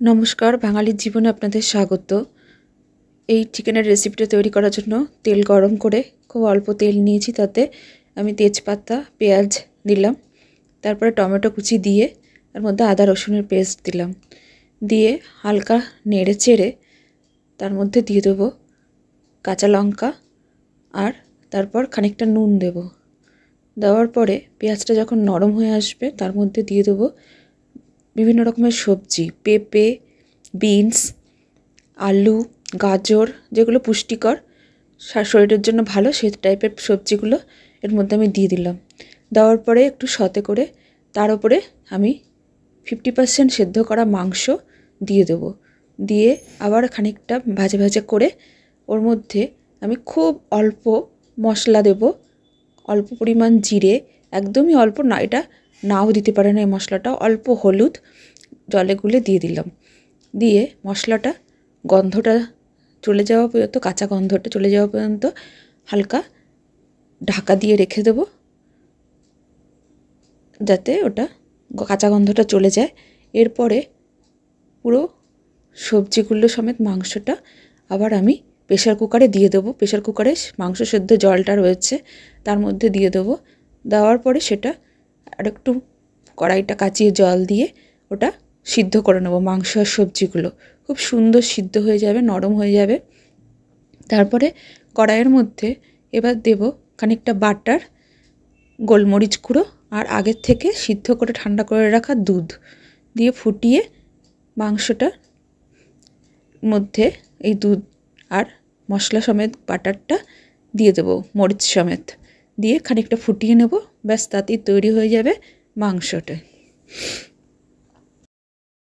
নমস্কার, বাঙালির জীবনে আপনাদের স্বাগত। এই চিকেনের রেসিপিটা তৈরি করার জন্য তেল গরম করে খুব অল্প তেল নিয়েছি, তাতে আমি তেজপাতা পেঁয়াজ দিলাম, তারপরে টমেটো কুচি দিয়ে তার মধ্যে আদা রসুনের পেস্ট দিলাম, দিয়ে হালকা নেড়ে চেড়ে তার মধ্যে দিয়ে দেবো কাঁচা লঙ্কা আর তারপর খানিকটা নুন দেব। দেওয়ার পরে পেঁয়াজটা যখন নরম হয়ে আসবে তার মধ্যে দিয়ে দেবো বিভিন্ন রকমের সবজি, পেঁপে, বিনস, আলু, গাজর, যেগুলো পুষ্টিকর, শরীরের জন্য ভালো সেই টাইপের সবজিগুলো এর মধ্যে আমি দিয়ে দিলাম। দেওয়ার পরে একটু সতে করে তার উপরে আমি 50% সেদ্ধ করা মাংস দিয়ে দেবো। দিয়ে আবার খানিকটা ভাজা ভাজা করে ওর মধ্যে আমি খুব অল্প মশলা দেব, অল্প পরিমাণ জিরে, একদমই অল্প না, এটা নাও দিতে পারে না এই মশলাটা, অল্প হলুদ জলে গুলে দিয়ে দিলাম। দিয়ে মশলাটা গন্ধটা চলে যাওয়া পর্যন্ত, কাঁচা গন্ধটা চলে যাওয়া পর্যন্ত হালকা ঢাকা দিয়ে রেখে দেব, যাতে ওটা কাঁচা গন্ধটা চলে যায়। এরপরে পুরো সবজিগুলো সমেত মাংসটা আবার আমি প্রেশার কুকারে দিয়ে দেবো। প্রেশার কুকারে মাংস সেদ্ধ জলটা রয়েছে তার মধ্যে দিয়ে দেবো। দেওয়ার পরে সেটা আরেকটু কড়াইটা কাচিয়ে জল দিয়ে ওটা সিদ্ধ করে নেবো। মাংস আর সবজিগুলো খুব সুন্দর সিদ্ধ হয়ে যাবে, নরম হয়ে যাবে। তারপরে কড়াইয়ের মধ্যে এবার দেব খানিকটা বাটার, গোলমরিচ গুঁড়ো আর আগের থেকে সিদ্ধ করে ঠান্ডা করে রাখা দুধ দিয়ে ফুটিয়ে মাংসটার মধ্যে এই দুধ আর মশলা সমেত বাটারটা দিয়ে দেবো, মরিচ সমেত দিয়ে খানিকটা ফুটিয়ে নেব। ব্যাস, তাতেই তৈরি হয়ে যাবে মাংসটা।